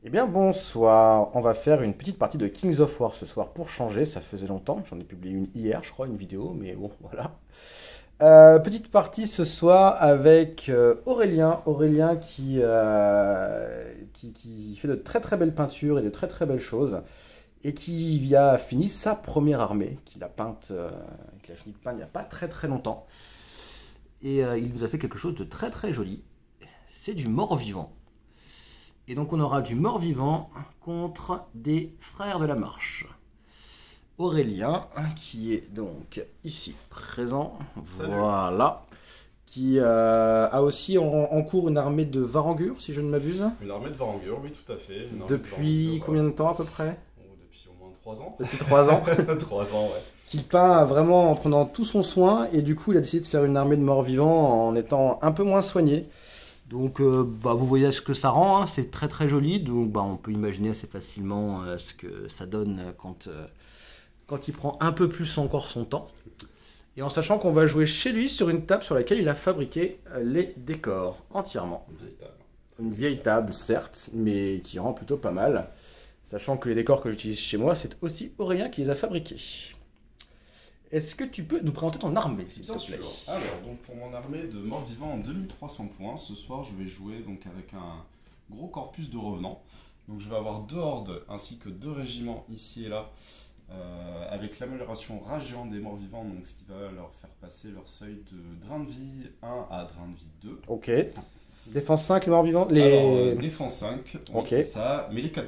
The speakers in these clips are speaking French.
Eh bien bonsoir, on va faire une petite partie de Kings of War ce soir pour changer, ça faisait longtemps, j'en ai publié une hier je crois, une vidéo, mais bon voilà. Petite partie ce soir avec Aurélien qui fait de très très belles peintures et de très très belles choses et qui a fini sa première armée qu'il a peinte, qu'il a fini de peindre il n'y a pas très très longtemps. Et il nous a fait quelque chose de très très joli, c'est du mort-vivant. Et donc on aura du mort-vivant contre des frères de la marche. Aurélien, qui est donc ici présent, Salut. voilà, qui a aussi en cours une armée de Varangur, si je ne m'abuse. Une armée de Varangur, oui, tout à fait. Une armée de Depuis Varangur, combien de temps à peu près? depuis au moins 3 ans. Depuis 3 ans. 3 ans, ouais. Qu'il peint vraiment en prenant tout son soin, et du coup il a décidé de faire une armée de morts-vivants en étant un peu moins soigné. Donc vous voyez ce que ça rend, hein, c'est très très joli, donc on peut imaginer assez facilement ce que ça donne quand il prend un peu plus encore son temps. Et en sachant qu'on va jouer chez lui sur une table sur laquelle il a fabriqué les décors entièrement. Une vieille table. Une vieille table certes, mais qui rend plutôt pas mal. Sachant que les décors que j'utilise chez moi, c'est aussi Aurélien qui les a fabriqués. Est-ce que tu peux nous présenter ton armée, s'il Bien te plaît? sûr. Alors, donc pour mon armée de morts-vivants en 2300 points, ce soir je vais jouer donc avec un gros corpus de revenants. Donc je vais avoir 2 hordes ainsi que 2 régiments ici et là, avec l'amélioration rage géante des morts-vivants, donc ce qui va leur faire passer leur seuil de drain de vie 1 à drain de vie 2. Ok. Défense 5, les morts vivants. Alors, défense 5, oui, Ok. c'est ça, mais les 4+,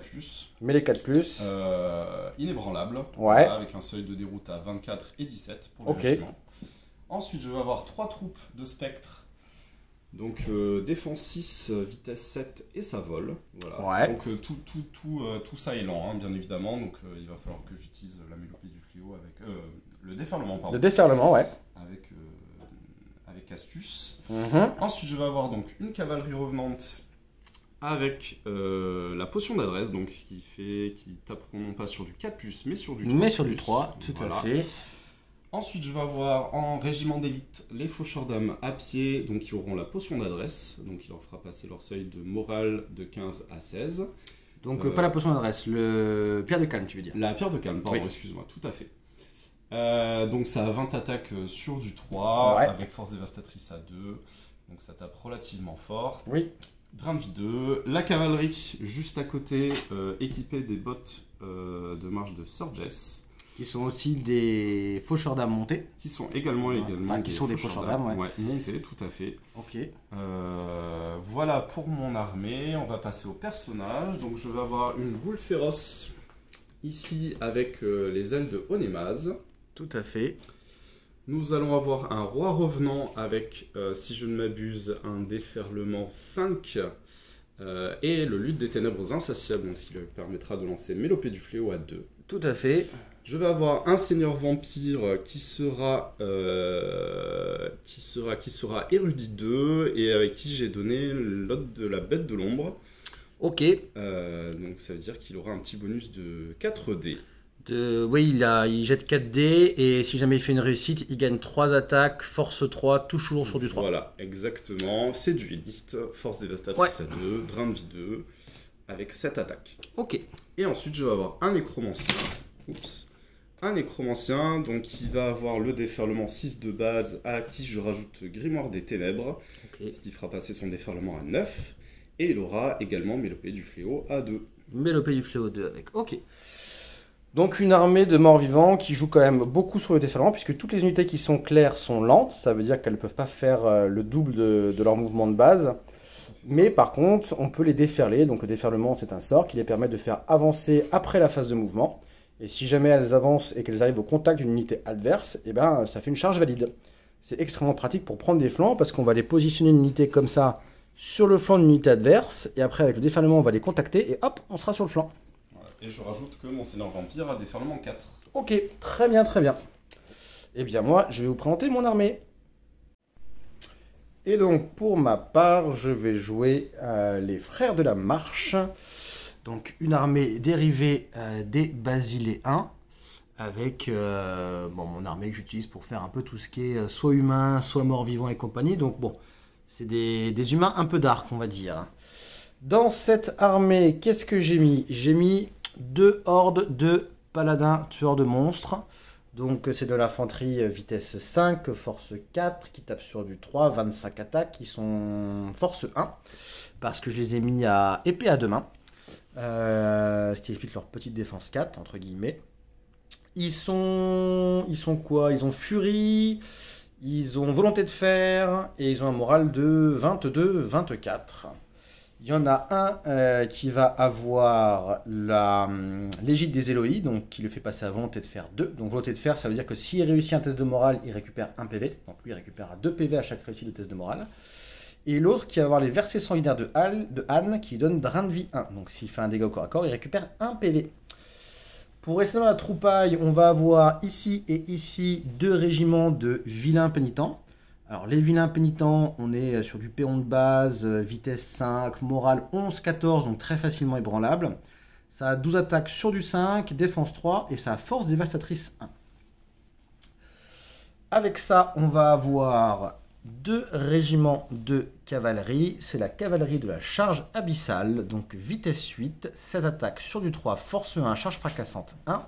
Mais les 4+. inébranlable, Ouais. voilà, avec un seuil de déroute à 24 et 17 pour les Ok. régiments. Ensuite, je vais avoir 3 troupes de spectres, donc défense 6, vitesse 7 et ça vole. Voilà. Ouais. Donc tout ça est lent, hein, bien évidemment, donc il va falloir que j'utilise la mélopée du fléau avec le déferlement, pardon, Le déferlement, ouais. avec astuce. Mhm. Ensuite, je vais avoir donc une cavalerie revenante avec la potion d'adresse, donc ce qui fait qu'ils taperont non pas sur du 4+, mais sur du 3+. Mais sur du 3, tout Voilà. à fait. Ensuite, je vais avoir en régiment d'élite les faucheurs d'âmes à pied, donc qui auront la potion d'adresse, donc il leur fera passer leur seuil de morale de 15 à 16. Donc pas la potion d'adresse, le pierre de calme, tu veux dire. La pierre de calme, pardon, Oui. excuse-moi, tout à fait. Donc ça a 20 attaques sur du 3, Ouais. avec force dévastatrice à 2, donc ça tape relativement fort. Oui. Drain de vie 2, la cavalerie juste à côté, équipée des bottes de marche de Surges, Qui sont aussi des faucheurs d'âme montés. qui sont également Enfin, qui sont des faucheurs d'âme, ouais. montés, tout à fait. Ok. Voilà pour mon armée, on va passer au personnage. Donc je vais avoir une boule féroce ici avec les ailes de Onémaz. Tout à fait. Nous allons avoir un roi revenant avec, si je ne m'abuse, un déferlement 5 et le lutte des ténèbres insatiables, donc ce qui lui permettra de lancer Mélopée du fléau à 2. Tout à fait. Je vais avoir un seigneur vampire qui sera érudit 2 et avec qui j'ai donné l'ode de la bête de l'ombre. Ok. Donc ça veut dire qu'il aura un petit bonus de 4 dés. Oui, il jette 4 dés et si jamais il fait une réussite, il gagne 3 attaques, force 3, toujours sur du 3. Voilà, exactement. C'est dueliste, force dévastatrice à 2, drain de vie 2, avec 7 attaques. Ok. Et ensuite, je vais avoir un nécromancien. Oups. Un nécromancien, donc qui va avoir le déferlement 6 de base, à qui je rajoute Grimoire des Ténèbres, Ok. ce qui fera passer son déferlement à 9. Et il aura également Mélopée du Fléau à 2. Mélopée du fléau 2 avec. Ok. Donc une armée de morts-vivants qui joue quand même beaucoup sur le déferlement, puisque toutes les unités qui sont claires sont lentes, ça veut dire qu'elles ne peuvent pas faire le double de leur mouvement de base. Mais par contre, on peut les déferler, donc le déferlement c'est un sort qui les permet de faire avancer après la phase de mouvement. Et si jamais elles avancent et qu'elles arrivent au contact d'une unité adverse, eh ben, ça fait une charge valide. C'est extrêmement pratique pour prendre des flancs, parce qu'on va les positionner une unité comme ça sur le flanc d'une unité adverse, et après avec le déferlement on va les contacter, et hop, on sera sur le flanc. Voilà. Et je rajoute que mon seigneur vampire a déferlement 4. Ok, très bien, très bien. Eh bien moi, je vais vous présenter mon armée. Et donc pour ma part, je vais jouer les frères de la marche. Donc une armée dérivée des Basiléens. Avec mon armée que j'utilise pour faire un peu tout ce qui est soit humain, soit mort-vivant et compagnie. Donc bon, c'est des humains un peu dark, on va dire. Dans cette armée, qu'est-ce que j'ai mis? J'ai mis 2 hordes de paladins tueurs de monstres. Donc c'est de l'infanterie vitesse 5, force 4, qui tape sur du 3, 25 attaques, qui sont force 1, parce que je les ai mis à épée à deux mains, ce qui explique leur petite défense 4, entre guillemets. Ils sont quoi? Ils ont furie, ils ont volonté de fer, et ils ont un moral de 22, 24. Il y en a un qui va avoir l'égide des Éloi, donc qui le fait passer à volonté de fer 2. Donc volonté de fer, ça veut dire que s'il réussit un test de morale, il récupère 1 PV. Donc lui, il récupérera 2 PV à chaque réussite de test de morale. Et l'autre qui va avoir les versets sanguinaires de Anne, qui donne drain de vie 1. Donc s'il fait un dégât au corps à corps, il récupère 1 PV. Pour rester dans la troupaille, on va avoir ici et ici 2 régiments de vilains pénitents. Alors les vilains pénitents, on est sur du péon de base, vitesse 5, morale 11-14, donc très facilement ébranlable. Ça a 12 attaques sur du 5, défense 3 et ça a force dévastatrice 1. Avec ça, on va avoir 2 régiments de cavalerie. C'est la cavalerie de la charge abyssale, donc vitesse 8, 16 attaques sur du 3, force 1, charge fracassante 1.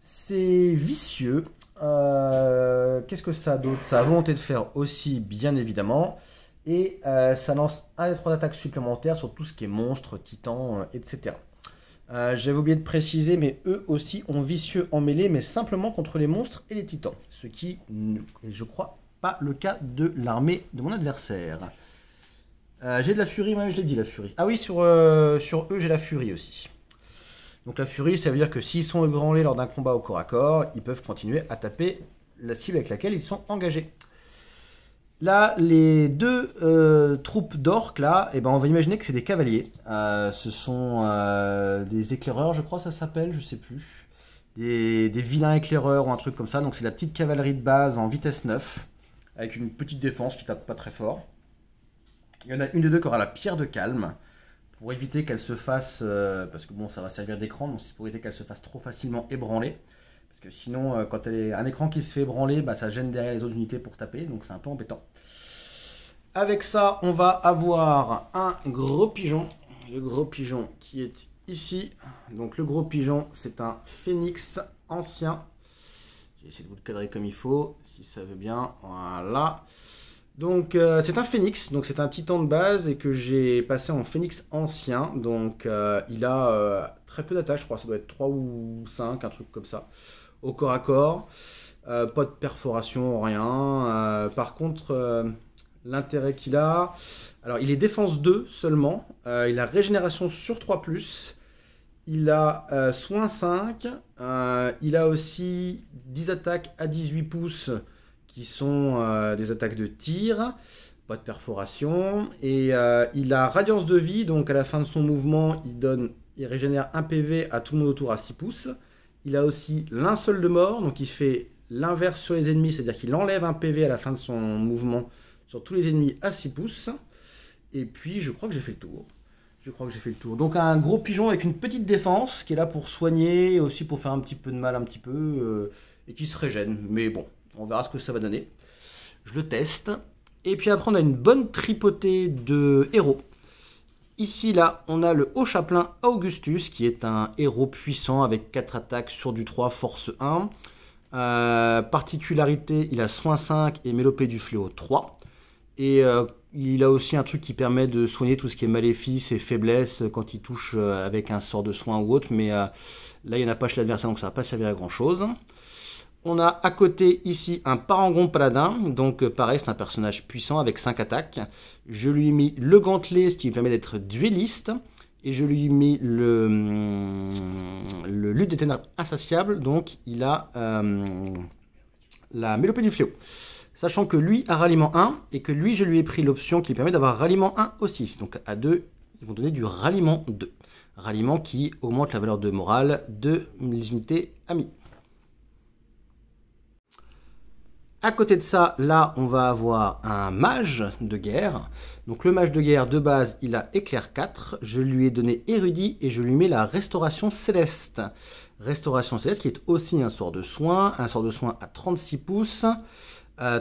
C'est vicieux. Qu'est-ce que ça a d'autre? Ça a volonté de faire aussi, bien évidemment. Et ça lance 1 des 3 attaques supplémentaires sur tout ce qui est monstres, titans, etc. J'avais oublié de préciser, mais eux aussi ont vicieux en mêlée, mais simplement contre les monstres et les titans. Ce qui, je crois, pas le cas de l'armée de mon adversaire. J'ai de la furie, moi je l'ai dit, la furie. Ah oui, sur eux, j'ai la furie aussi. Donc la furie, ça veut dire que s'ils sont ébranlés lors d'un combat au corps à corps, ils peuvent continuer à taper la cible avec laquelle ils sont engagés. Là, les 2 troupes d'orques, là, eh ben, on va imaginer que c'est des cavaliers. Ce sont des éclaireurs, je crois que ça s'appelle, je sais plus. Des vilains éclaireurs ou un truc comme ça. Donc c'est la petite cavalerie de base en vitesse 9, avec une petite défense qui tape pas très fort. Il y en a une des 2 qui aura la pierre de calme, pour éviter qu'elle se fasse, parce que bon, ça va servir d'écran, donc c'est pour éviter qu'elle se fasse trop facilement ébranler. Parce que sinon, quand elle est un écran qui se fait ébranler, bah, ça gêne derrière les autres unités pour taper, donc c'est un peu embêtant. Avec ça, on va avoir un gros pigeon. Le gros pigeon qui est ici. Donc le gros pigeon, c'est un phénix ancien. J'ai essayé de vous le cadrer comme il faut, si ça veut bien. Voilà. Donc c'est un phénix, donc c'est un titan de base et que j'ai passé en phénix ancien. Donc il a très peu d'attaques, je crois, ça doit être 3 ou 5, un truc comme ça, au corps à corps. Pas de perforation, rien. Par contre, l'intérêt qu'il a, alors il est défense 2 seulement, il a régénération sur 3+, il a soin 5, il a aussi 10 attaques à 18 pouces, qui sont des attaques de tir, pas de perforation, et il a radiance de vie, donc à la fin de son mouvement, il régénère 1 PV à tout le monde autour à 6 pouces. Il a aussi linceul de mort, donc il fait l'inverse sur les ennemis, c'est-à-dire qu'il enlève 1 PV à la fin de son mouvement sur tous les ennemis à 6 pouces. Et puis je crois que j'ai fait le tour. Donc un gros pigeon avec une petite défense, qui est là pour soigner, et aussi pour faire un petit peu de mal et qui se régène, mais bon. On verra ce que ça va donner. Je le teste. Et puis après, on a une bonne tripotée de héros. Ici, là, on a le haut chapelain Augustus, qui est un héros puissant avec 4 attaques sur du 3, force 1. Particularité, il a soin 5 et mélopée du fléau 3. Et il a aussi un truc qui permet de soigner tout ce qui est maléfice et faiblesse quand il touche avec un sort de soin ou autre. Mais là, il n'y en a pas chez l'adversaire, donc ça ne va pas servir à grand chose. On a à côté ici un parangon paladin, donc pareil c'est un personnage puissant avec 5 attaques. Je lui ai mis le gantelet, ce qui lui permet d'être duelliste. Et je lui ai mis le lutte des ténèbres insatiable, donc il a la mélopée du fléau. Sachant que lui a ralliement 1, et que lui je lui ai pris l'option qui lui permet d'avoir ralliement 1 aussi. Donc à 2, ils vont donner du ralliement 2. Ralliement qui augmente la valeur de morale de les unités amies. À côté de ça, là, on va avoir un mage de guerre. Donc le mage de guerre, de base, il a éclair 4. Je lui ai donné érudit et je lui mets la restauration céleste. Restauration céleste qui est aussi un sort de soin. Un sort de soin à 36 pouces.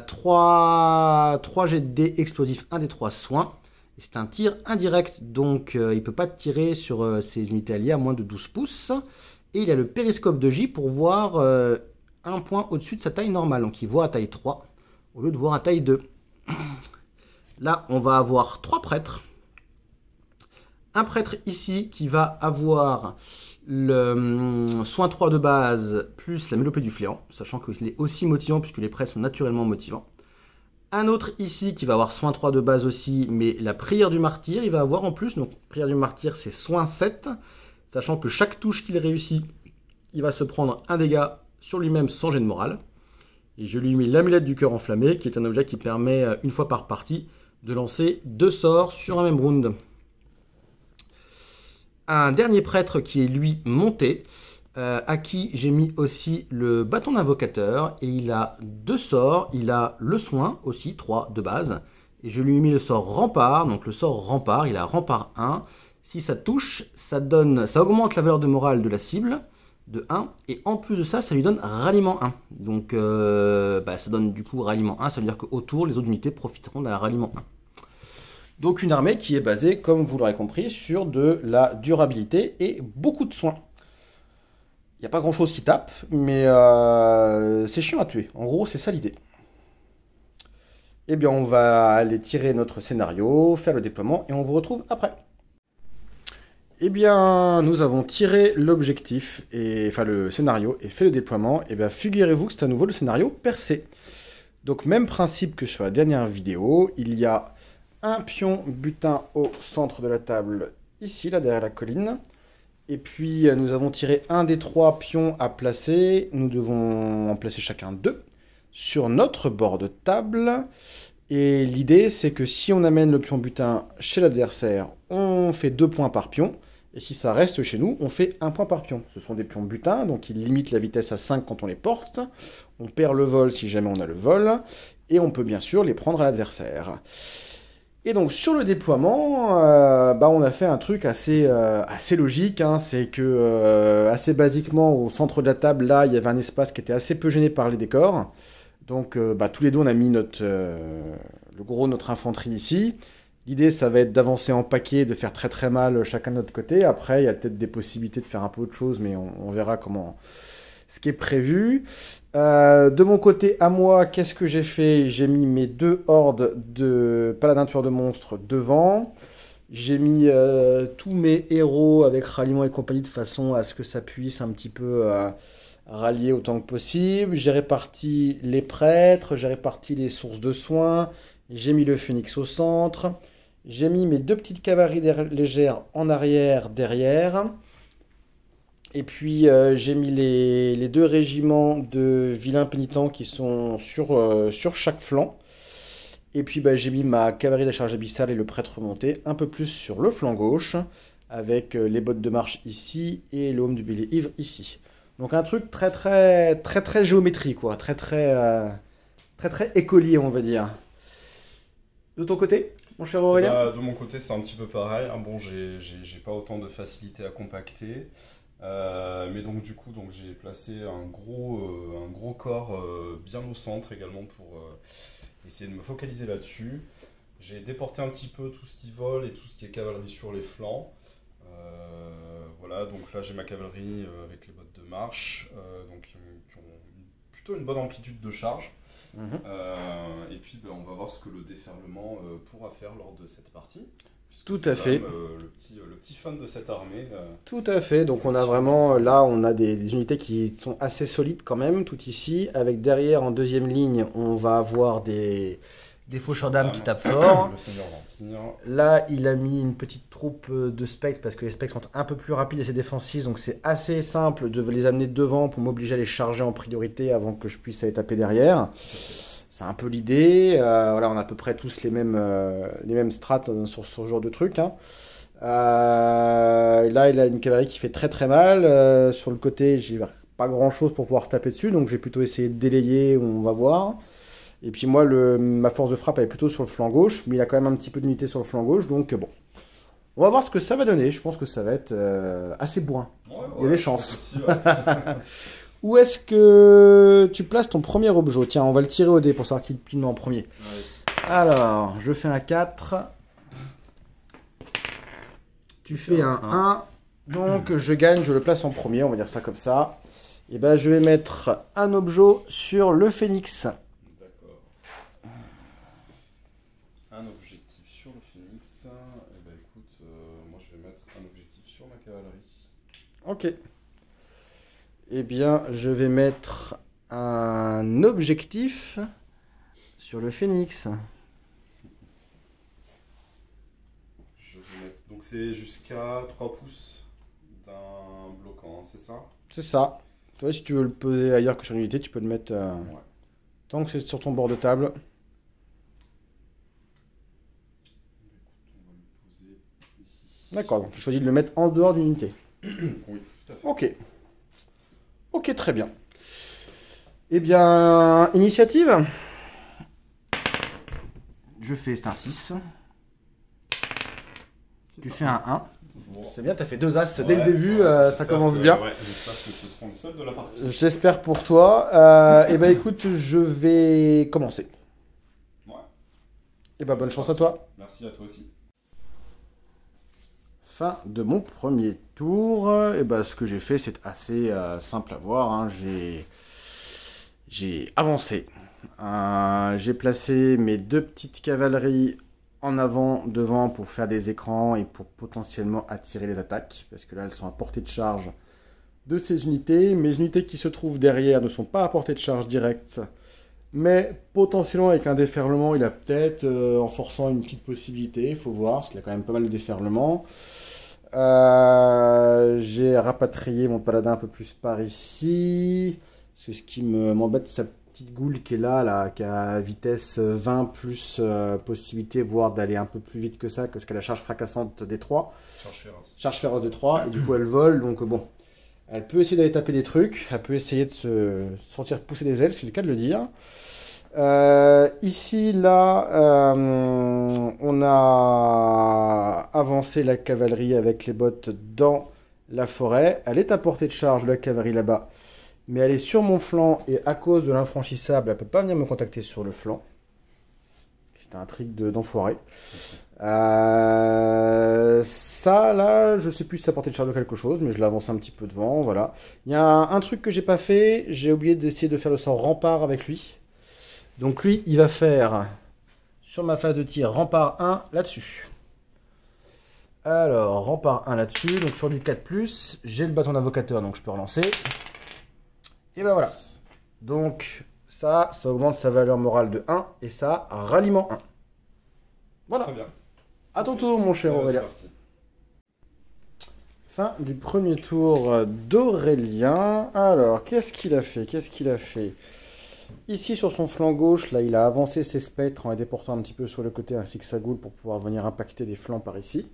3 jets de dés explosifs, 1 des 3 soins. C'est un tir indirect, donc il ne peut pas tirer sur ses unités alliées à moins de 12 pouces. Et il a le périscope de J pour voir un point au-dessus de sa taille normale. Donc il voit à taille 3 au lieu de voir à taille 2. Là, on va avoir 3 prêtres. Un prêtre ici qui va avoir le soin 3 de base plus la mélopée du fléau, sachant qu'il est aussi motivant puisque les prêtres sont naturellement motivants. Un autre ici qui va avoir soin 3 de base aussi, mais la prière du martyr, il va avoir en plus, donc prière du martyr c'est soin 7, sachant que chaque touche qu'il réussit, il va se prendre un dégât sur lui-même sans jet de morale. Et je lui ai mis l'amulette du cœur enflammé, qui est un objet qui permet, une fois par partie, de lancer 2 sorts sur un même round. Un dernier prêtre qui est lui monté, à qui j'ai mis aussi le bâton d'invocateur, et il a 2 sorts, il a le soin aussi, 3 de base, et je lui ai mis le sort rempart, donc le sort rempart, il a rempart 1, si ça touche, ça augmente la valeur de morale de la cible, de 1, et en plus de ça, ça lui donne ralliement 1, donc ça donne du coup ralliement 1, ça veut dire qu'autour, les autres unités profiteront d'un ralliement 1. Donc une armée qui est basée, comme vous l'aurez compris, sur de la durabilité et beaucoup de soins. Il n'y a pas grand chose qui tape, mais c'est chiant à tuer. En gros, c'est ça l'idée. Eh bien, on va aller tirer notre scénario, faire le déploiement, et on vous retrouve après. Eh bien, nous avons tiré l'objectif, enfin le scénario, et fait le déploiement. Eh bien, figurez-vous que c'est à nouveau le scénario percé. Donc, même principe que sur la dernière vidéo, il y a un pion butin au centre de la table, ici, là, derrière la colline. Et puis, nous avons tiré un des 3 pions à placer. Nous devons en placer chacun 2 sur notre bord de table. Et l'idée, c'est que si on amène le pion butin chez l'adversaire, on fait 2 points par pion. Et si ça reste chez nous, on fait 1 point par pion. Ce sont des pions butins, donc ils limitent la vitesse à 5 quand on les porte. On perd le vol si jamais on a le vol. Et on peut bien sûr les prendre à l'adversaire. Et donc sur le déploiement, on a fait un truc assez logique, hein. C'est que assez basiquement au centre de la table, là, il y avait un espace qui était assez peu gêné par les décors. Donc tous les deux, on a mis le gros de notre infanterie ici. L'idée, ça va être d'avancer en paquet, de faire très très mal chacun de notre côté. Après, il y a peut-être des possibilités de faire un peu autre chose, mais on verra ce qui est prévu. De mon côté, à moi, qu'est-ce que j'ai fait? J'ai mis mes 2 hordes de paladins tueurs de monstres devant. J'ai mis tous mes héros avec ralliement et compagnie de façon à ce que ça puisse un petit peu rallier autant que possible. J'ai réparti les prêtres, j'ai réparti les sources de soins. J'ai mis le phénix au centre. J'ai mis mes 2 petites cavaleries légères en arrière, derrière. Et puis j'ai mis les 2 régiments de vilains pénitents qui sont sur chaque flanc. Et puis j'ai mis ma cavalerie de la charge abyssale et le prêtre monté un peu plus sur le flanc gauche, avec les bottes de marche ici et le haume du bélier ivre ici. Donc un truc très très géométrique, quoi, très écolier, on va dire. De ton côté, mon cher Aurélien? De mon côté, c'est un petit peu pareil. Bon, j'ai pas autant de facilité à compacter. Mais donc du coup j'ai placé un gros corps bien au centre également pour essayer de me focaliser là-dessus. J'ai déporté un petit peu tout ce qui vole et tout ce qui est cavalerie sur les flancs. Voilà, donc là j'ai ma cavalerie avec les bottes de marche, qui ont plutôt une bonne amplitude de charge. Et puis on va voir ce que le déferlement pourra faire lors de cette partie. Tout à fait. Le petit fun de cette armée. Tout à fait. Donc on a vraiment, là on a des unités qui sont assez solides quand même, tout ici. Avec derrière en deuxième ligne, on va avoir des faucheurs d'âme qui tapent fort. Le seigneur Vampire. Là il a mis une petite troupe de spectres parce que les spectres sont un peu plus rapides et c'est défensif. Donc c'est assez simple de les amener devant pour m'obliger à les charger en priorité avant que je puisse aller taper derrière. C'est un peu l'idée. Voilà, on a à peu près tous les mêmes strats sur ce genre de truc. Hein. Là, il a une cavalerie qui fait très très mal. Sur le côté, j'ai pas grand chose pour pouvoir taper dessus, donc je vais plutôt essayer de délayer. On va voir. Et puis moi, ma force de frappe elle est plutôt sur le flanc gauche, mais il a quand même un petit peu d'unité sur le flanc gauche, donc bon. On va voir ce que ça va donner. Je pense que ça va être assez bourrin. Il y a des chances. Où est-ce que tu places ton premier objet? Tiens, on va le tirer au dé pour savoir qui le met en premier. Ouais. Alors, je fais un 4. Tu fais un 1. Donc je gagne, je le place en premier, on va dire ça comme ça. Et ben je vais mettre un objet sur le phénix. D'accord. Un objectif sur le phénix. Et ben écoute, moi je vais mettre un objectif sur ma cavalerie. Ok. Eh bien je vais mettre un objectif sur le phénix. Je vais mettre... Donc c'est jusqu'à 3 pouces d'un bloquant, c'est ça? C'est ça. Toi, si tu veux le poser ailleurs que sur l'unité, tu peux le mettre Ouais. tant que c'est sur ton bord de table. On va le poser ici. D'accord, donc tu choisis de le mettre en dehors d'une unité. Oui, tout à fait. Ok. Ok, très bien. Eh bien, initiative. Je fais, c'est un 6. Tu fais un 1. Toujours. C'est bien, tu as fait 2 as dès le Ouais, début, ouais, ça j'espère commence que- bien. Ouais, j'espère que ce seront les seuls de la partie. J'espère pour toi. Eh ben écoute, je vais commencer. Ouais. Eh ben bonne chance à toi. Merci à toi aussi. Fin de mon premier tour. Et ben ce que j'ai fait, c'est assez simple à voir, hein. J'ai avancé. J'ai placé mes 2 petites cavaleries en avant, devant pour faire des écrans et pour potentiellement attirer les attaques. Parce que là, elles sont à portée de charge de ces unités. Mes unités qui se trouvent derrière ne sont pas à portée de charge directe. Mais potentiellement avec un déferlement, il a peut-être, en forçant une petite possibilité, il faut voir, parce qu'il a quand même pas mal de déferlement. J'ai rapatrié mon paladin un peu plus par ici. Parce que ce qui m'embête, c'est sa petite goule qui est là, qui a vitesse 20 plus possibilité, voire d'aller un peu plus vite que ça, parce qu'elle a charge fracassante des 3. Charge féroce. Charge féroce des 3, et du coup elle vole, donc bon. Elle peut essayer d'aller taper des trucs, elle peut essayer de se sentir pousser des ailes, c'est le cas de le dire. Ici, là, on a avancé la cavalerie avec les bottes dans la forêt. Elle est à portée de charge, la cavalerie là-bas. Mais elle est sur mon flanc et à cause de l'infranchissable, elle peut pas venir me contacter sur le flanc. C'est un trick d'enfoiré. Ça, là, je sais plus si ça portait de charge de quelque chose, mais je l'avance un petit peu devant, voilà. Il y a un truc que j'ai pas fait, j'ai oublié d'essayer de faire le sort rempart avec lui. Donc lui, il va faire, sur ma phase de tir, rempart 1 là-dessus. Alors, rempart 1 là-dessus, donc sur du 4+, j'ai le bâton d'invocateur, donc je peux relancer. Et ben voilà. Donc, ça augmente sa valeur morale de 1, et ça, ralliement 1. Voilà. Très bien. À ton tour, mon cher Aurélien. C'est parti. Fin du premier tour d'Aurélien. Alors, qu'est-ce qu'il a fait? Ici, sur son flanc gauche, là, il a avancé ses spectres en les déportant un petit peu sur le côté ainsi que sa goule pour pouvoir venir impacter des flancs par ici.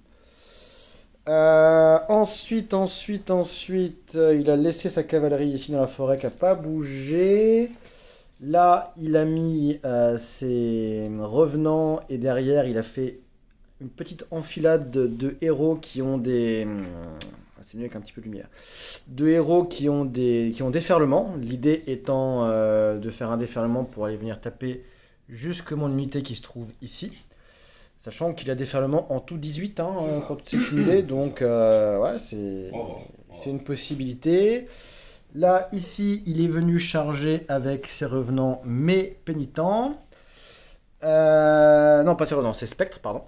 Ensuite, il a laissé sa cavalerie ici dans la forêt qui n'a pas bougé. Là, il a mis ses revenants et derrière, il a fait une petite enfilade de héros qui ont des... C'est mieux avec un petit peu de lumière. De héros qui ont déferlement. L'idée étant de faire un déferlement pour aller venir taper jusque mon unité qui se trouve ici. Sachant qu'il a déferlement en tout 18 hein, quand c'est cumulé. Donc ouais, c'est une possibilité. Là, ici, il est venu charger avec ses revenants mais pénitents. Non, pas ses revenants, ses spectres, pardon.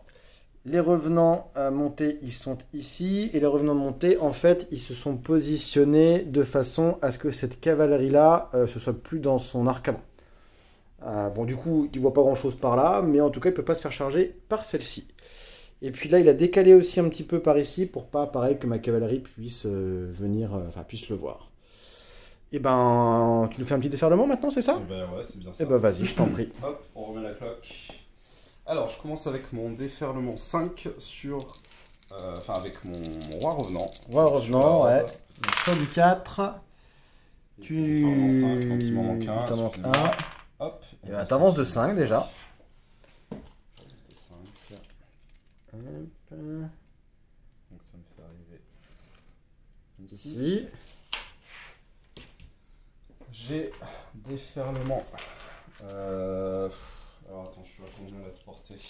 Les revenants montés, ils sont ici. Et les revenants montés, en fait, ils se sont positionnés de façon à ce que cette cavalerie-là se soit plus dans son arc avant. Bon, du coup, il ne voit pas grand-chose par là, mais en tout cas, il ne peut pas se faire charger par celle-ci. Et puis là, il a décalé aussi un petit peu par ici pour pas, pareil, que ma cavalerie puisse puisse le voir. Et ben, tu nous fais un petit déferlement maintenant, c'est ça? Eh ben ouais, c'est bien ça. Eh ben, vas-y, je t'en prie. Hop, on remet la cloque. Alors, je commence avec mon déferlement 5 sur... avec mon roi revenant. Roi revenant, ouais. Sur du 4. Déferlement 5, donc il m'en manque un. t'en manques excuse-moi. un. Hop. Et ben, t'avances de 5 déjà. J'avance de 5. Hop. Donc ça me fait arriver ici. Ici. J'ai déferlement. Alors attends, je suis à combien de portée?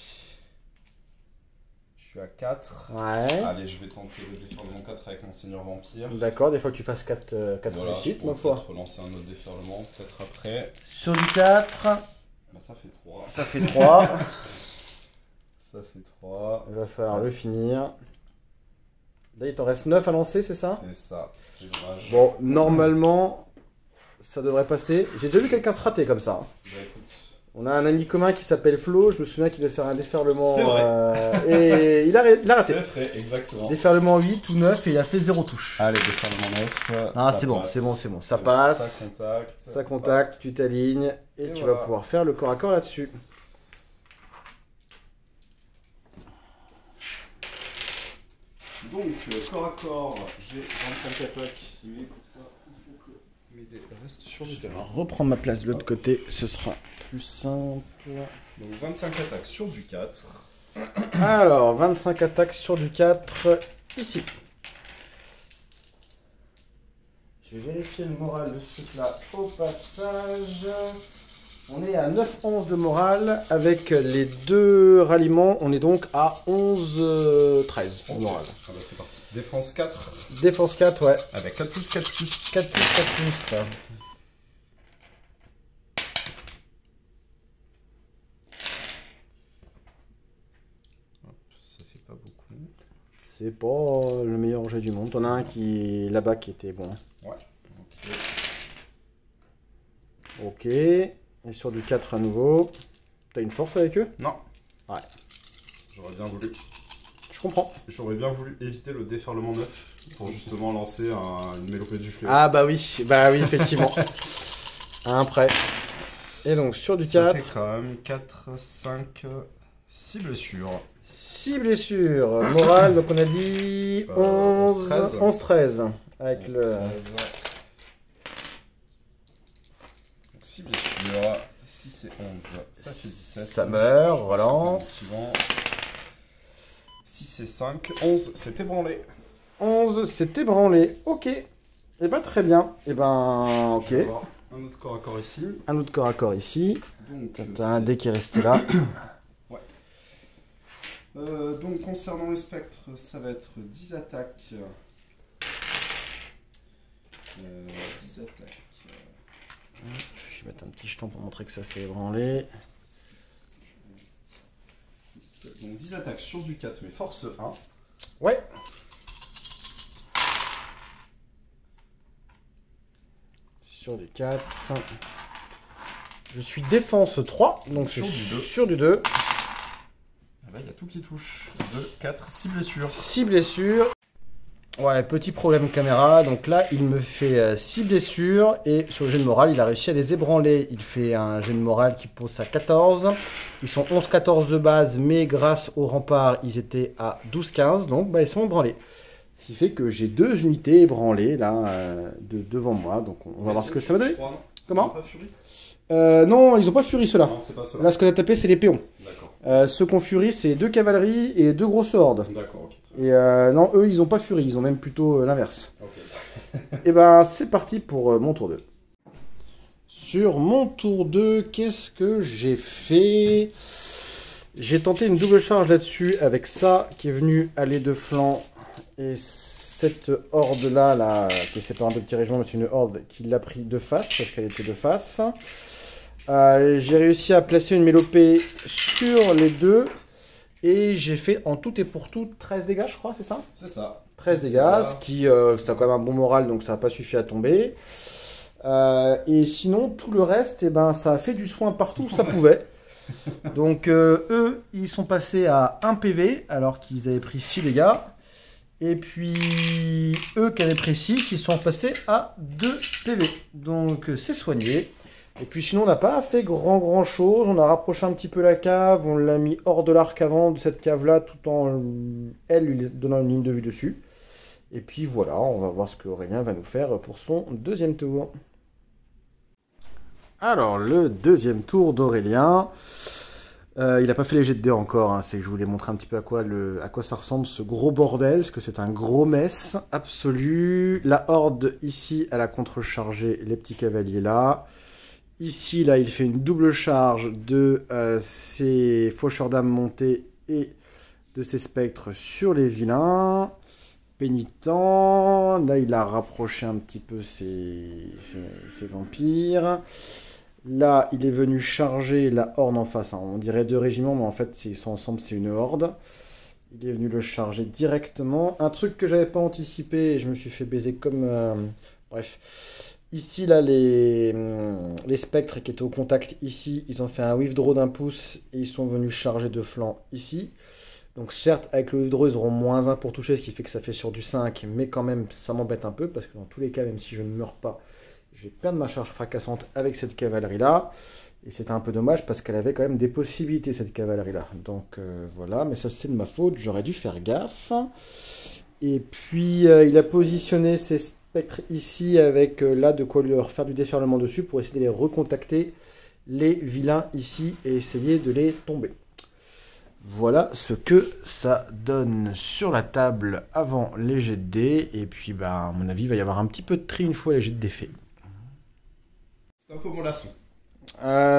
Je suis à 4. Ouais. Allez, je vais tenter le déferlement 4 avec mon seigneur vampire. D'accord, des fois que tu fasses 4 Voilà, réussites, je ma peux foi. peut-être relancer un autre déferlement, peut-être après. Sur du 4. Bah, ça fait 3. Ça fait 3. Ça fait 3. Il va falloir le finir. Là, il t'en reste 9 à lancer, c'est ça? C'est ça, c'est dommage. Bon, normalement, ça devrait passer. J'ai déjà vu quelqu'un se rater comme ça. Bah écoute. On a un ami commun qui s'appelle Flo. Je me souviens qu'il devait faire un déferlement. C'est vrai. Et il a raté. C'est vrai, exactement. Déferlement 8 ou 9 et il a fait 0 touche. Allez, déferlement 9. Ah, c'est bon, c'est bon, c'est bon. Ça passe. Ça contacte. Ça contacte, tu t'alignes et tu vas pouvoir faire le corps à corps là-dessus. Donc, corps à corps, j'ai 25 attaques. Mais pour ça, il faut que mes dés restent sur du terrain. Reprendre ma place de l'autre côté, ce sera plus simple. Donc, 25 attaques sur du 4. Alors, 25 attaques sur du 4, ici. Je vais vérifier le moral de ce truc-là au passage. On est à 9-11 de morale. Avec les 2 ralliements, on est donc à 11-13 de morale. Ah bah c'est parti. Défense 4. Défense 4, ouais. Avec 4 plus 4 plus. 4 plus 4 plus. Hop, ça fait pas beaucoup. C'est pas le meilleur jet du monde. T'en as un qui là-bas qui était bon. Ouais, ok. Ok. Et sur du 4 à nouveau. T'as une force avec eux? Non. Ouais. J'aurais bien voulu. Je comprends. J'aurais bien voulu éviter le déferlement 9 pour justement lancer une mélopée du fléau. Ah bah oui, effectivement. Un prêt. Et donc sur du 4. Ça fait quand même 4, 5, 6 blessures. 6 blessures. Morale, donc on a dit 11, 11, 13. Avec 11, le... 13. Donc 6 blessures. 6 et 11. Ça fait 17. Ça meurt, relance. Suivant. 6 et 5. 11, c'est ébranlé. 11, c'est ébranlé. Ok. Et ben très bien. Et ben ok. Je vais avoir un autre corps à corps ici. Un autre corps à corps ici. Donc, T'as un dé qui est resté là. Ouais. Donc concernant les spectres, ça va être 10 attaques. 10 attaques. Je vais mettre un petit jeton pour montrer que ça s'est ébranlé. Donc 10 attaques sur du 4, mais force 1. Ouais. Sur du 4. Je suis défense 3, donc Sur du 2. Sur du 2. Ah bah, il y a tout qui touche. 2, 4, 6 blessures. 6 blessures. Ouais, petit problème caméra. Donc là, il me fait 6 blessures. Et sur le jet de morale, il a réussi à les ébranler. Il fait un jet de morale qui pose à 14. Ils sont 11-14 de base, mais grâce au rempart, ils étaient à 12-15. Donc bah, ils sont ébranlés. Ce qui fait que j'ai 2 unités ébranlées là, devant moi. Donc on va voir ce que ça va donner. Comment? Pas Fury? Non, ils ont pas Fury ceux-là. Non, c'est pas cela. Là, ce que tu as tapé, c'est les péons. D'accord. Ceux qu'on Fury, c'est 2 cavaleries et 2 grosses hordes. D'accord, ok. Et non, eux, ils ont pas Fury, ils ont même plutôt l'inverse. Ok. Et ben, c'est parti pour mon tour 2. Sur mon tour 2, qu'est-ce que j'ai fait? J'ai tenté une double charge là-dessus avec ça qui est venu aller de flanc. Et cette horde-là, là, qui est séparée en 2 petits régiments, c'est une horde qui l'a pris de face, parce qu'elle était de face. J'ai réussi à placer une mélopée sur les 2. Et j'ai fait en tout et pour tout 13 dégâts, je crois, c'est ça? C'est ça. 13 dégâts, ce qui, ça a quand même un bon moral, donc ça n'a pas suffi à tomber. Et sinon, tout le reste, eh ben, ça a fait du soin partout où ça pouvait. Donc eux, ils sont passés à 1 PV, alors qu'ils avaient pris 6 dégâts. Et puis, eux qui avaient pris 6, ils sont passés à 2 PV. Donc c'est soigné. Et puis sinon, on n'a pas fait grand chose. On a rapproché un petit peu la cave. On l'a mis hors de l'arc avant de cette cave-là, tout en elle lui donnant une ligne de vue dessus. Et puis voilà, on va voir ce que Aurélien va nous faire pour son deuxième tour. Alors, le deuxième tour d'Aurélien. Il n'a pas fait les jets de dés encore. Hein. C'est que je voulais montrer un petit peu à quoi ça ressemble ce gros bordel. Parce que c'est un gros mess absolu. La horde ici, elle a contrechargé les petits cavaliers là. Ici, là, il fait une double charge de ses faucheurs d'âme montés et de ses spectres sur les vilains. Pénitent, là il a rapproché un petit peu ses vampires. Là il est venu charger la horde en face. On dirait 2 régiments, mais en fait s'ils sont ensemble c'est une horde. Il est venu le charger directement. Un truc que j'avais pas anticipé et je me suis fait baiser comme... Bref. Ici là les spectres qui étaient au contact ici, ils ont fait un withdraw d'1 pouce et ils sont venus charger de flanc ici. Donc certes, avec le withdraw, ils auront -1 pour toucher, ce qui fait que ça fait sur du 5, mais quand même, ça m'embête un peu, parce que dans tous les cas, même si je ne meurs pas, je vais perdre ma charge fracassante avec cette cavalerie-là. Et c'était un peu dommage, parce qu'elle avait quand même des possibilités, cette cavalerie-là. Donc voilà, mais ça c'est de ma faute, j'aurais dû faire gaffe. Et puis, il a positionné ses spectres ici, avec là de quoi leur faire du déferlement dessus, pour essayer de les recontacter, les vilains ici, et essayer de les tomber. Voilà ce que ça donne sur la table avant les jets de dés. Et puis, bah, à mon avis, il va y avoir un petit peu de tri une fois les jets de dés faits. C'est un peu mollasson.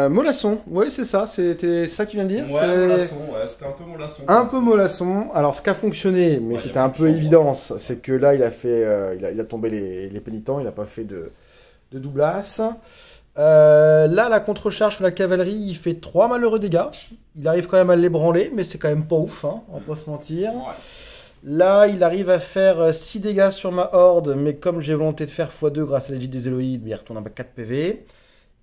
Mollasson, oui, c'est ça. C'était ça que tu viens de dire. Ouais, mollasson, ouais, c'était un peu mollasson. Un peu mollasson. Alors, ce qui a fonctionné, mais c'était un peu évidence, c'est que là, il a fait, il a tombé les pénitents, il n'a pas fait de doublasse. Là, la contre-charge sur la cavalerie, il fait 3 malheureux dégâts. Il arrive quand même à l'ébranler, mais c'est quand même pas ouf, hein, on va pas se mentir. Ouais. Là, il arrive à faire 6 dégâts sur ma horde, mais comme j'ai volonté de faire x2 grâce à l'égide des Éloïdes, il retourne à 4 PV.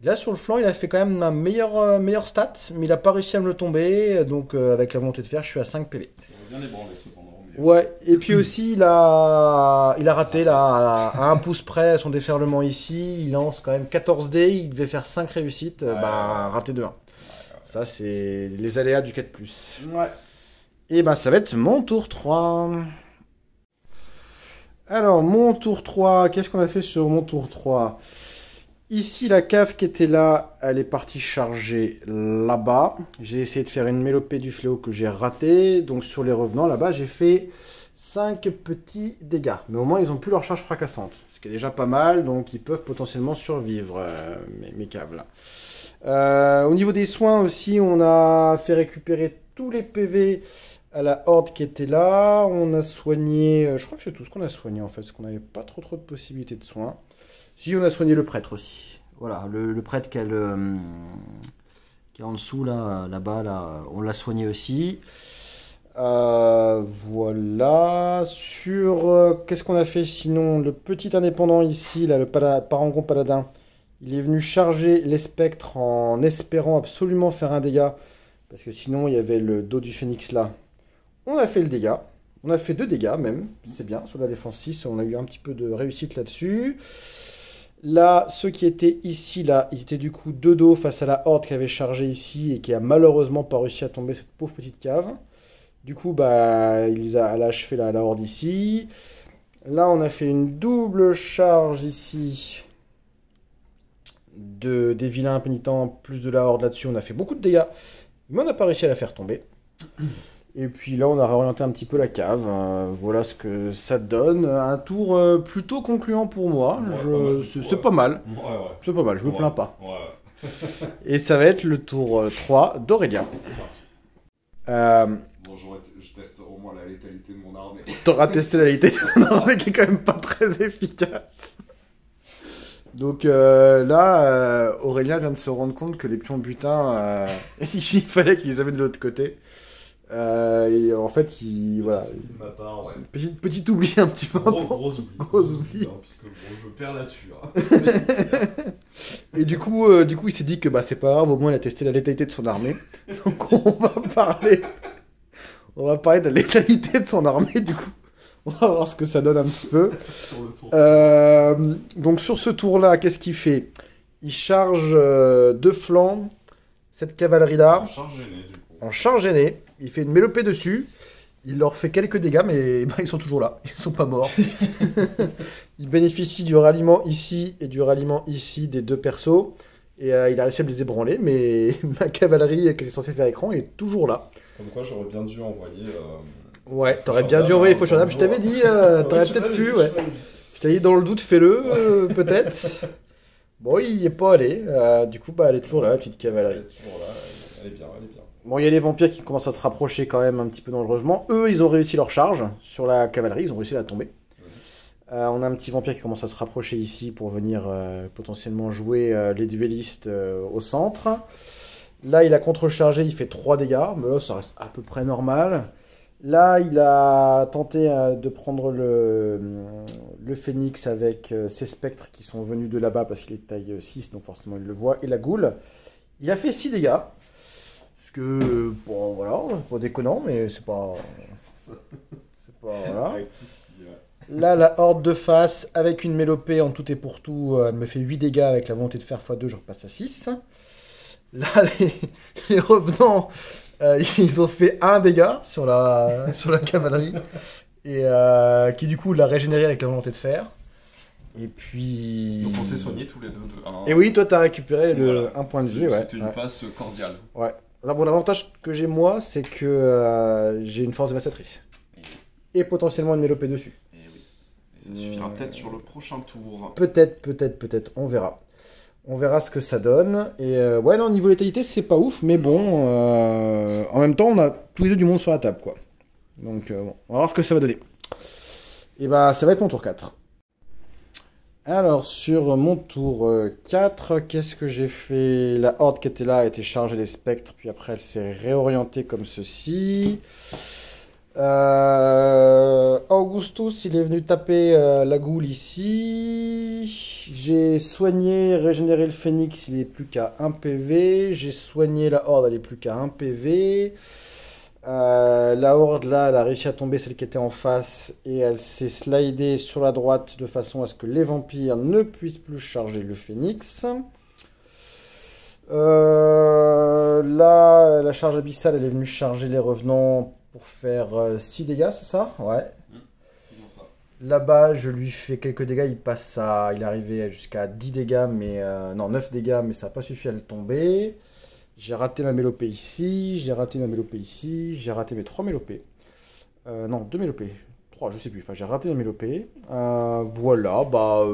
Là, sur le flanc, il a fait quand même un meilleur stat, mais il n'a pas réussi à me le tomber, donc avec la volonté de faire, je suis à 5 PV. Bien ébranlé cependant. Ouais, et puis aussi, il a raté là, à 1 pouce près son déferlement ici. Il lance quand même 14 dés, il devait faire 5 réussites, raté de 1. Ça, c'est les aléas du 4+. Ouais. Et ben, ça va être mon tour 3. Alors, mon tour 3, qu'est-ce qu'on a fait sur mon tour 3 ? Ici, la cave qui était là, elle est partie charger là-bas. J'ai essayé de faire une mélopée du fléau que j'ai raté. Donc, sur les revenants, là-bas, j'ai fait 5 petits dégâts. Mais au moins, ils n'ont plus leur charge fracassante. Ce qui est déjà pas mal. Donc, ils peuvent potentiellement survivre, mes caves, là. Au niveau des soins aussi, on a fait récupérer tous les PV à la horde qui était là. On a soigné... je crois que c'est tout ce qu'on a soigné, en fait. Parce qu'on n'avait pas trop de possibilités de soins. Si, on a soigné le prêtre aussi. Voilà, le prêtre qui est en dessous, là-bas, là, on l'a soigné aussi. Voilà. Sur... qu'est-ce qu'on a fait sinon? Le petit indépendant ici, là, le parangon paladin, il est venu charger les spectres en espérant absolument faire un dégât. Parce que sinon, il y avait le dos du phénix là. On a fait le dégât. On a fait 2 dégâts même. C'est bien. Sur la défense 6, on a eu un petit peu de réussite là-dessus. Là, ceux qui étaient ici, là, ils étaient du coup de dos face à la horde qui avait chargé ici et qui a malheureusement pas réussi à tomber cette pauvre petite cave. Du coup, bah, elle a achevé la horde ici. Là, on a fait une double charge ici des vilains impénitents, plus de la horde là-dessus. On a fait beaucoup de dégâts, mais on n'a pas réussi à la faire tomber. Et puis là, on a réorienté un petit peu la cave. Voilà ce que ça donne. Un tour plutôt concluant pour moi. C'est pas mal. C'est pas mal, je me plains pas. Et ça va être le tour 3 d'Aurélien. C'est parti. Bon, je teste au moins la létalité de mon armée. T'auras testé la létalité de ton armée qui est quand même pas très efficace. Donc là, Aurélien vient de se rendre compte que les pions butins, il fallait qu'ils les amènent de l'autre côté. Et en fait, voilà. Ma part, ouais. Petit oubli un petit peu. Gros oubli. Non, puisque bon, je perds là-dessus. Hein. Et du coup, il s'est dit que bah, c'est pas grave, au moins il a testé la létalité de son armée. Donc on va parler de la létalité de son armée, du coup. On va voir ce que ça donne un petit peu. Sur le tour. Donc sur ce tour-là, qu'est-ce qu'il fait? Il charge de flanc cette cavalerie-là. En charge gênée. Il fait une mélopée dessus. Il leur fait quelques dégâts, mais bah, ils sont toujours là. Ils sont pas morts. Il bénéficie du ralliement ici et du ralliement ici des 2 persos. Et il a réussi à me les ébranler, mais ma cavalerie qui est censée faire écran est toujours là. Comme quoi, j'aurais bien dû envoyer... Ouais, t'aurais bien dû envoyer Fauchardab. Je t'avais dit, t'aurais peut-être pu, ouais. Je t'avais dit dans le doute, fais-le, peut-être. Bon, il n'y est pas allé. Du coup, bah, elle est toujours là, la petite cavalerie. Elle est toujours là, elle est bien. Bon, il y a les vampires qui commencent à se rapprocher quand même un petit peu dangereusement. Eux, ils ont réussi leur charge sur la cavalerie, ils ont réussi à la tomber. On a un petit vampire qui commence à se rapprocher ici pour venir potentiellement jouer les duellistes au centre. Là, il a contrechargé, il fait 3 dégâts, mais là, ça reste à peu près normal. Là, il a tenté de prendre le phénix avec ses spectres qui sont venus de là-bas parce qu'il est taille 6, donc forcément il le voit, et la goule. Il a fait 6 dégâts. Ce que, bon, voilà, pas déconnant, mais c'est pas. C'est pas. Voilà. Là, la horde de face, avec une mélopée en tout et pour tout, elle me fait 8 dégâts avec la volonté de faire x2, je repasse à 6. Là, les revenants, ils ont fait 1 dégât sur la cavalerie, et qui du coup l'a régénéré avec la volonté de faire. Et puis. Donc on s'est soignés tous les deux de 1. Et oui, toi, t'as récupéré Voilà. un point de vie, ouais. C'était une passe cordiale. Ouais. Alors, bon, l'avantage que j'ai moi, c'est que j'ai une force dévastatrice. Et potentiellement une mélopée dessus. Et oui. Et ça suffira peut-être sur le prochain tour. Peut-être, on verra. On verra ce que ça donne. Et ouais, non, niveau létalité, c'est pas ouf, mais bon, en même temps, on a tous les deux du monde sur la table, quoi. Donc, bon, on va voir ce que ça va donner. Et bah, ça va être mon tour 4. Alors, sur mon tour 4, qu'est-ce que j'ai fait? La horde qui était là a été chargée des spectres, puis après elle s'est réorientée comme ceci. Augustus, il est venu taper la goule ici. J'ai soigné, régénéré le phénix, il est plus qu'à 1 PV. J'ai soigné la horde, elle est plus qu'à 1 PV. La horde là, elle a réussi à tomber celle qui était en face et elle s'est slidée sur la droite de façon à ce que les vampires ne puissent plus charger le phénix. Là, la charge abyssale, elle est venue charger les revenants pour faire 6 dégâts, c'est ça? Ouais. C'est bien ça. Là-bas, je lui fais quelques dégâts, il passe à. Il est arrivé jusqu'à 10 dégâts, mais. Non, 9 dégâts, mais ça n'a pas suffi à le tomber. J'ai raté ma mélopée ici, j'ai raté ma mélopée ici, j'ai raté mes 3 mélopées. Non, 2 mélopées. 3, je sais plus. Enfin, j'ai raté mes mélopées. Voilà, bah.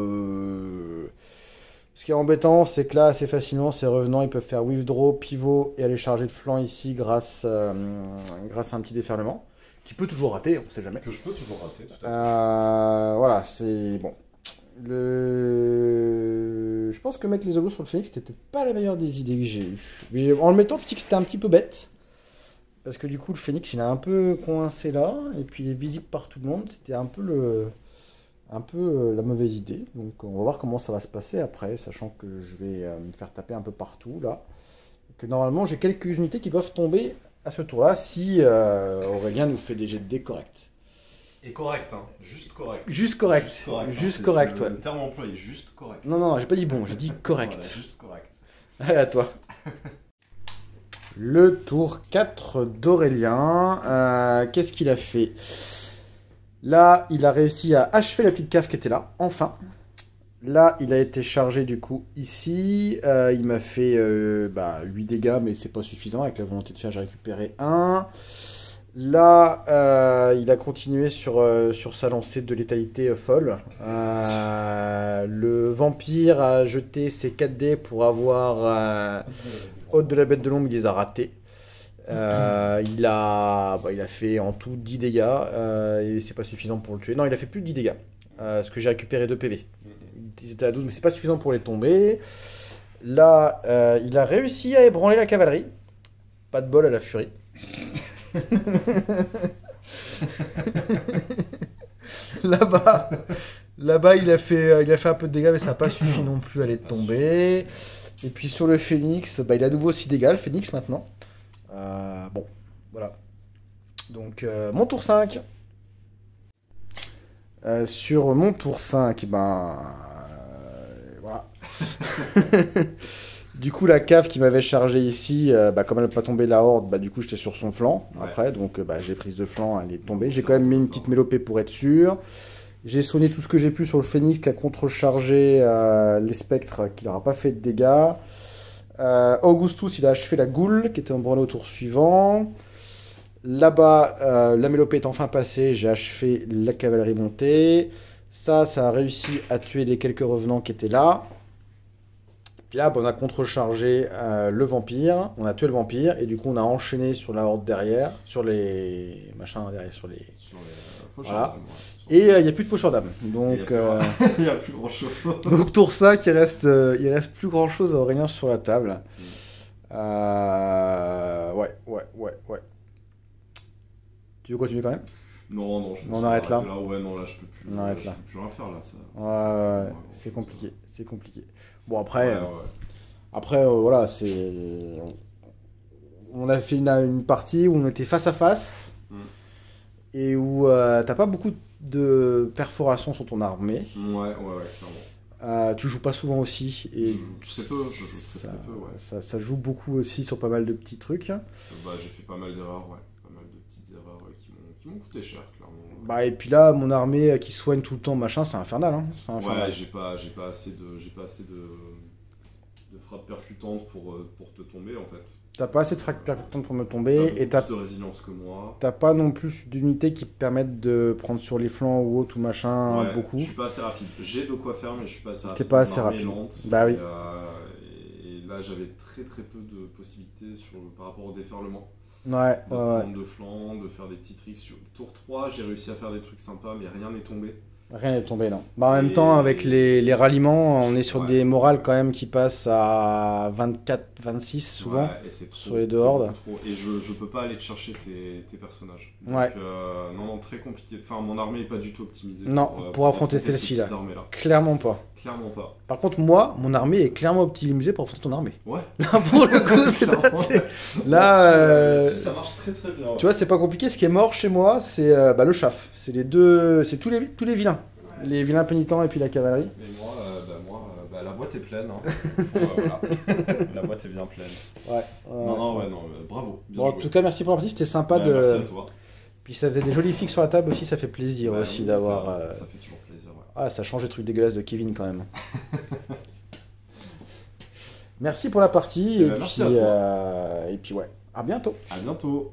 Ce qui est embêtant, c'est que là, assez facilement, ces revenants, ils peuvent faire withdraw, pivot et aller charger de flanc ici grâce à un petit déferlement. Qui peut toujours rater, on sait jamais. Que je peux toujours rater, tout à fait. Voilà, c'est bon. Je pense que mettre les hobos sur le phénix, c'était peut-être pas la meilleure des idées que j'ai eues. Mais en le mettant, je me dis que c'était un petit peu bête. Parce que du coup, le phénix, il est un peu coincé là. Et puis, il est visible par tout le monde. C'était un peu la mauvaise idée. Donc, on va voir comment ça va se passer après. Sachant que je vais me faire taper un peu partout là. Et que normalement, j'ai quelques unités qui doivent tomber à ce tour-là. Si Aurélien nous fait des jets de dés corrects. Et correct, hein. Juste correct. Juste correct. Juste hein. correct, C'est le ouais. terme employé, juste correct. Non, j'ai pas dit bon, j'ai dit correct. Voilà, juste correct. Allez, à toi. Le tour 4 d'Aurélien. Qu'est-ce qu'il a fait? Là, il a réussi à achever la petite cave qui était là, enfin. Là, il a été chargé du coup ici. Il m'a fait 8 dégâts, mais c'est pas suffisant. Avec la volonté de faire, j'ai récupéré 1. Là, il a continué sur sa lancée de létalité folle. Le vampire a jeté ses 4 dés pour avoir Hôte de la bête de l'ombre, il les a ratés. Il a fait en tout 10 dégâts et c'est pas suffisant pour le tuer. Non, il a fait plus de 10 dégâts parce que j'ai récupéré 2 PV. Ils étaient à 12, mais c'est pas suffisant pour les tomber. Là, il a réussi à ébranler la cavalerie. Pas de bol à la furie. Là-bas, il a fait un peu de dégâts, mais ça n'a pas suffi non plus à les tomber. Et puis sur le phénix, il a à nouveau 6 dégâts, le phénix maintenant. Bon, voilà. Donc, mon tour 5. Sur mon tour 5, voilà. Du coup, la cave qui m'avait chargé ici, comme elle n'a pas tombé la horde, du coup, j'étais sur son flanc après. Donc, j'ai prise de flanc, elle est tombée. J'ai quand même mis une petite mélopée pour être sûr. J'ai soigné tout ce que j'ai pu sur le phénix qui a contrechargé les spectres qui n'aura pas fait de dégâts. Augustus, il a achevé la goule qui était embranlée au tour suivant. Là-bas, la mélopée est enfin passée. J'ai achevé la cavalerie montée. Ça a réussi à tuer les quelques revenants qui étaient là. Puis là, bah, on a contrechargé le vampire, on a tué le vampire, et du coup, on a enchaîné sur la horde derrière, sur les machins derrière, sur les. Sur les faucheurs Voilà. d'âme, ouais. Et il n'y a plus de faucheurs d'âme. Donc, Il n'y a plus grand chose. donc tour 5, il reste plus grand chose à Aurélien sur la table. Ouais. Tu veux continuer quand même? Non, je On arrête là. Ouais, non, là, je peux plus. On arrête je là. peux plus rien faire là. Ouais, c'est compliqué. C'est compliqué. Bon, après, Ouais. après voilà, c'est. On a fait une partie où on était face à face et où t'as pas beaucoup de perforations sur ton armée. Ouais, clairement. Tu joues pas souvent aussi. Et Je joue très peu, ouais. Ça joue beaucoup aussi sur pas mal de petits trucs. Bah, j'ai fait pas mal d'erreurs, ouais. Pas mal de petites erreurs qui m'ont coûté cher, clairement. Bah, et puis là, mon armée qui soigne tout le temps, machin, c'est infernal. Hein. C'est infernal. Ouais, j'ai pas assez de frappes percutantes pour te tomber, en fait. T'as pas assez de fractures pour me T'as tomber et beaucoup plus de résilience que moi. t'as pas non plus d'unités qui te permettent de prendre sur les flancs ou autre ou machin Ouais, beaucoup. je suis pas assez rapide. J'ai de quoi faire, mais je suis pas assez rapide. T'es pas assez Mon armée est rapide. lente, Bah oui. Et là, j'avais très peu de possibilités par rapport au déferlement. Ouais. De prendre de flanc, de faire des petits tricks. Sur tour 3, j'ai réussi à faire des trucs sympas, mais rien n'est tombé. Rien n'est tombé, non. Bah, en même temps, avec les ralliements, on est sur des morales quand même qui passent à 24, 26 souvent. Ouais, et c'est trop, sur les deux hordes. trop. Et je peux pas aller te chercher tes personnages. Donc, Ouais. non, très compliqué. Enfin, mon armée est pas du tout optimisée Non, pour affronter ce celle-ci, type là. d'armée-là. Clairement pas. Clairement pas. Par contre, moi, mon armée est clairement optimisée pour affronter ton armée. Ouais. Là, pour le coup, c'est Clairement. là, Ça marche très bien. tu vois, c'est pas compliqué. Ce qui est mort chez moi, c'est le chaf. C'est les deux, c'est tous les vilains. Les vilains pénitents et puis la cavalerie. Et moi, la boîte est pleine. Hein. Voilà. La boîte est bien pleine. Ouais. Non, bravo. Bien Bon, en joué. tout cas, merci pour la partie. C'était sympa de. Merci à toi. Puis ça faisait des jolies figues sur la table aussi. Ça fait plaisir Bah aussi oui, d'avoir. Ça fait toujours plaisir. Ouais. Ah, ça change les trucs dégueulasses de Kevin quand même. Merci pour la partie. Merci à toi. Et puis ouais. À bientôt. À bientôt.